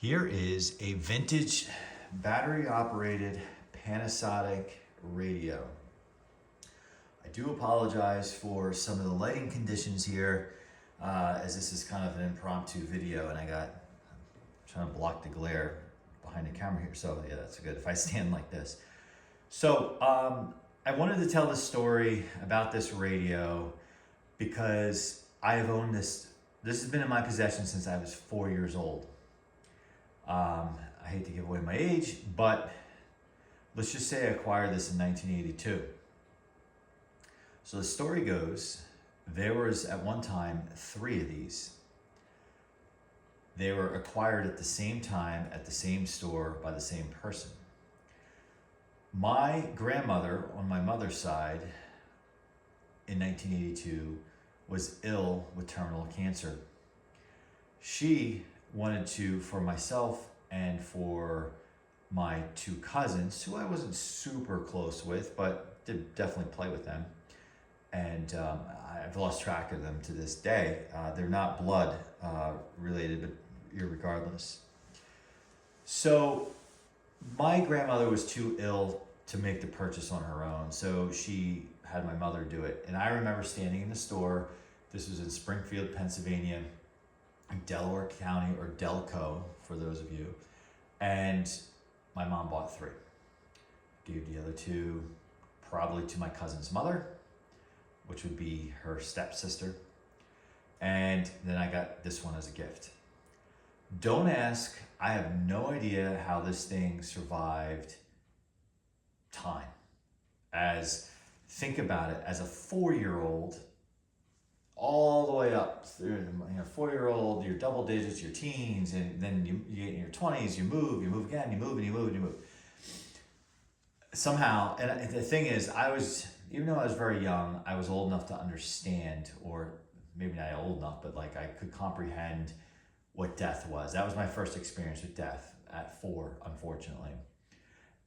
Here is a vintage battery operated Panasonic radio. I do apologize for some of the lighting conditions here, as this is kind of an impromptu video and I'm trying to block the glare behind the camera here. So yeah, that's good if I stand like this. So I wanted to tell this story about this radio because I have owned this. This has been in my possession since I was 4 years old. I hate to give away my age, but let's just say I acquired this in 1982. So the story goes, there was at one time 3 of these. They were acquired at the same time at the same store by the same person. My grandmother on my mother's side in 1982 was ill with terminal cancer. She wanted to, for myself and for my 2 cousins, who I wasn't super close with, but did definitely play with them. And I've lost track of them to this day. They're not blood related, but irregardless. So my grandmother was too ill to make the purchase on her own, so she had my mother do it. And I remember standing in the store. This was in Springfield, Pennsylvania, in Delaware County, or Delco for those of you. And my mom bought 3. Gave the other 2 probably to my cousin's mother, which would be her stepsister. And then I got this one as a gift. Don't ask, I have no idea how this thing survived time. Think about it, as a 4-year-old, all the way up through, 4-year-old, your double digits, your teens, and then you get in your 20s, you move again, you move and you move and you move. Somehow, and the thing is, even though I was very young, I was old enough to understand, or maybe not old enough, but like I could comprehend what death was. That was my first experience with death at 4, unfortunately.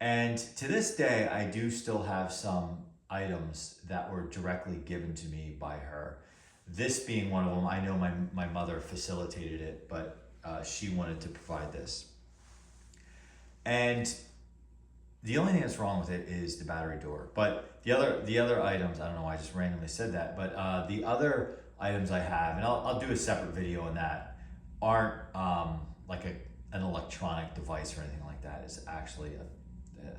And to this day, I do still have some items that were directly given to me by her. This being one of them. I know my mother facilitated it, but she wanted to provide this. And the only thing that's wrong with it is the battery door. But the other items, I don't know why I just randomly said that, but the other items I have, and I'll do a separate video on that, aren't like an electronic device or anything like that. It's actually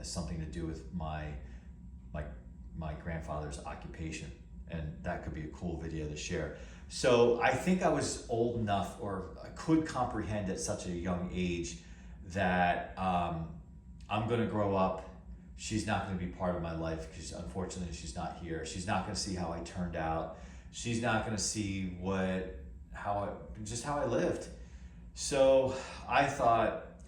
something to do with my grandfather's occupation. And that could be a cool video to share. So I think I was old enough, or I could comprehend at such a young age, that I'm gonna grow up. She's not gonna be part of my life because unfortunately she's not here. She's not gonna see how I turned out. She's not gonna see how I lived. So I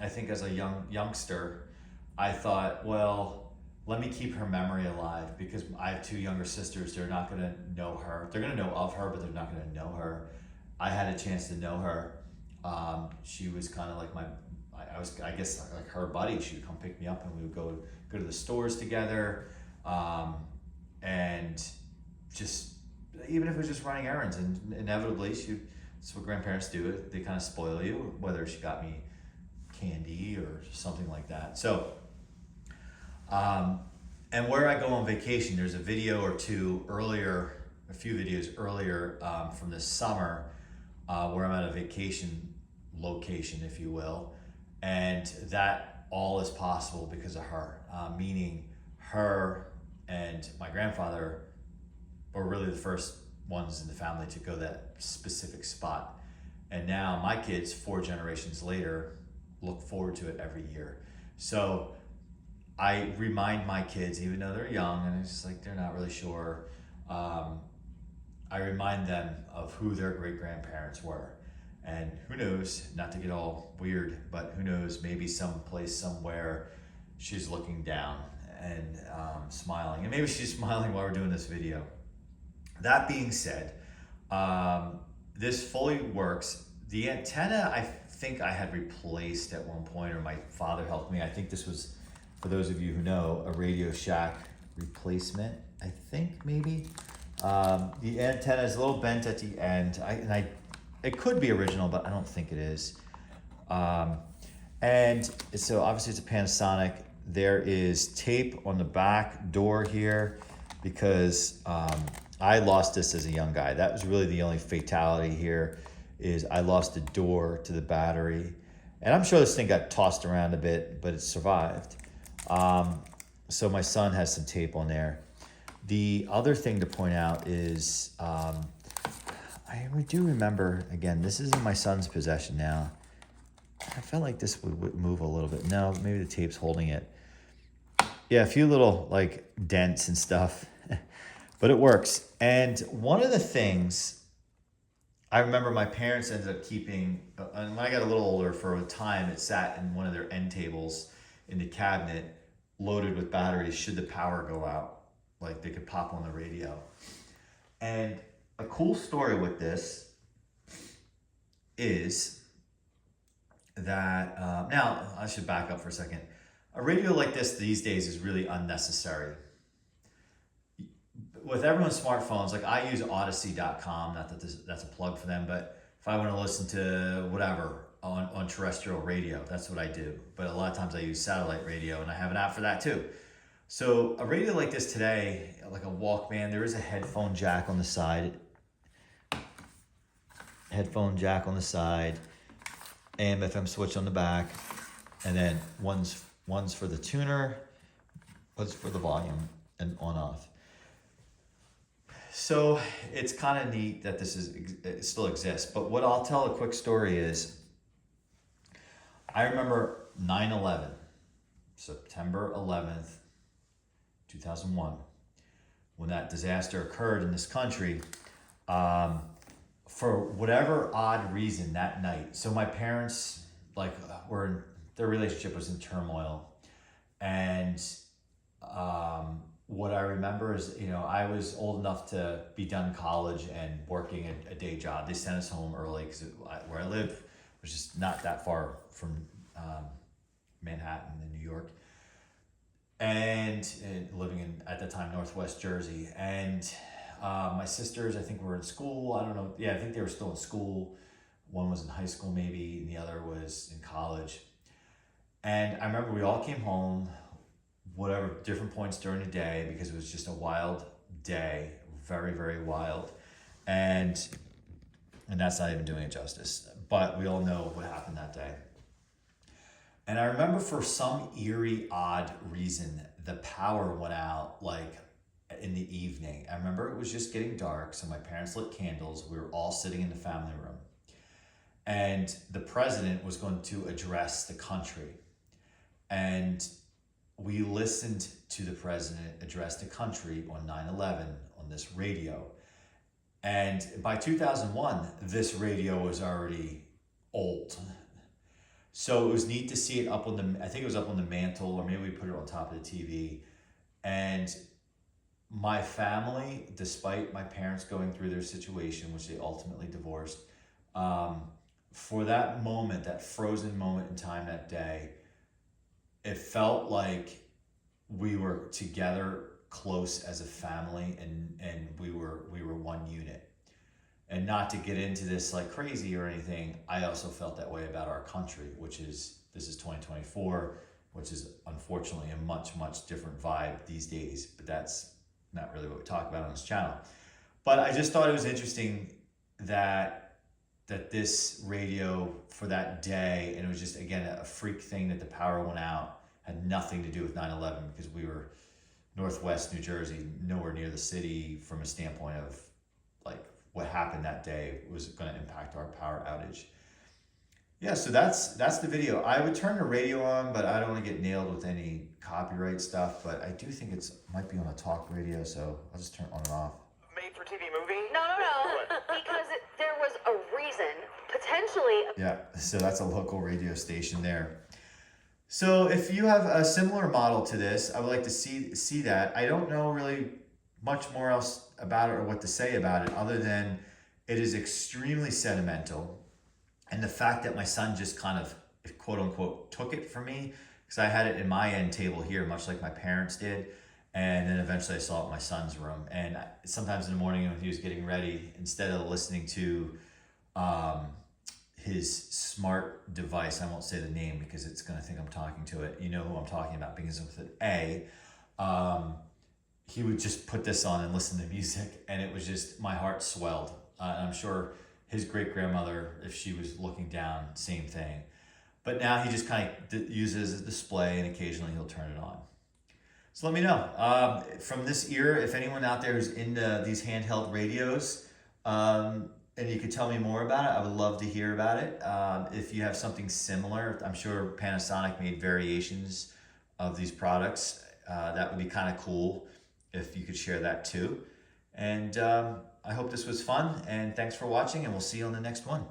think as a youngster, I thought, well, let me keep her memory alive, because I have 2 younger sisters. They're not gonna know her. They're gonna know of her, but they're not gonna know her. I had a chance to know her. She was kind of like I guess like her buddy. She would come pick me up and we would go to the stores together. And just, even if it was just running errands, and inevitably that's what grandparents do. They kind of spoil you, whether she got me candy or something like that. So, and where I go on vacation, there's a video or 2 earlier, a few videos earlier from this summer where I'm at a vacation location, if you will. And that all is possible because of her, meaning her and my grandfather were really the first ones in the family to go that specific spot. And now my kids, 4 generations later, look forward to it every year. So I remind my kids, even though they're young and it's just like they're not really sure, I remind them of who their great-grandparents were. And who knows, not to get all weird, but who knows, maybe someplace, somewhere, she's looking down and smiling. And maybe she's smiling while we're doing this video. That being said, this fully works. The antenna, I think I had replaced at one point, or my father helped me. I think this was, for those of you who know, a Radio Shack replacement, I think maybe. The antenna is a little bent at the end. It could be original, but I don't think it is. And so obviously it's a Panasonic. There is tape on the back door here because I lost this as a young guy. That was really the only fatality here, is I lost the door to the battery. And I'm sure this thing got tossed around a bit, but it survived. So my son has some tape on there. The other thing to point out is, I do remember, again, this is in my son's possession now. I felt like this would move a little bit. No, maybe the tape's holding it. Yeah, a few little like dents and stuff, but it works. And one of the things I remember my parents ended up keeping, and when I got a little older, for a time, it sat in one of their end tables in the cabinet, loaded with batteries should the power go out. Like they could pop on the radio. And a cool story with this is that, now I should back up for a second. A radio like this these days is really unnecessary. With everyone's smartphones, like I use Odyssey.com, not that that's a plug for them, but if I want to listen to whatever on terrestrial radio, that's what I do. But a lot of times I use satellite radio, and I have an app for that too. So a radio like this today, like a Walkman, there is a headphone jack on the side. Headphone jack on the side, AM FM switch on the back, and then one's for the tuner, one's for the volume and on off. So it's kind of neat that it still exists. But what I'll tell a quick story is, I remember 9/11, September 11th, 2001, when that disaster occurred in this country. For whatever odd reason that night, so my parents their relationship was in turmoil, and what I remember is, I was old enough to be done college and working a day job. They sent us home early because where I lived was just not that far from Manhattan in New York, and living in, at the time, Northwest Jersey. And my sisters, I think, were in school. I don't know. Yeah, I think they were still in school. One was in high school maybe, and the other was in college. And I remember we all came home, whatever, different points during the day, because it was just a wild day, very, very wild. And that's not even doing it justice. But we all know what happened that day. And I remember, for some eerie, odd reason, the power went out like in the evening. I remember it was just getting dark, so my parents lit candles. We were all sitting in the family room. And the president was going to address the country. And we listened to the president address the country on 9/11 on this radio. And by 2001, this radio was already old. So it was neat to see it up on I think it was up on the mantle, or maybe we put it on top of the TV. And my family, despite my parents going through their situation, which they ultimately divorced, for that moment, that frozen moment in time that day, it felt like we were together, close as a family, and we were one unit. And not to get into this like crazy or anything, I also felt that way about our country, this is 2024, which is unfortunately a much, much different vibe these days, but that's not really what we talk about on this channel. But I just thought it was interesting that this radio for that day, and it was just, again, a freak thing that the power went out, had nothing to do with 9/11, because we were Northwest New Jersey, nowhere near the city, from a standpoint of like what happened that day was going to impact our power outage. Yeah, so that's the video. I would turn the radio on, but I don't want to get nailed with any copyright stuff. But I do think might be on a talk radio, so I'll just turn it on and off. Made for TV movie? No. Because there was a reason, potentially. Yeah, so that's a local radio station there. So if you have a similar model to this, I would like to see that. I don't know really much more else about it or what to say about it, other than it is extremely sentimental. And the fact that my son just kind of, quote unquote, took it from me, because I had it in my end table here, much like my parents did. And then eventually I saw it in my son's room. And sometimes in the morning when he was getting ready, instead of listening to his smart device. I won't say the name because it's going to think I'm talking to it. You know who I'm talking about because with an A. He would just put this on and listen to music, and it was just, my heart swelled. And I'm sure his great-grandmother, if she was looking down, same thing. But now he just kind of uses a display, and occasionally he'll turn it on. So let me know. From this era, if anyone out there who's into these handheld radios, and you could tell me more about it, I would love to hear about it. If you have something similar, I'm sure Panasonic made variations of these products. That would be kind of cool if you could share that too. And I hope this was fun, and thanks for watching, and we'll see you on the next one.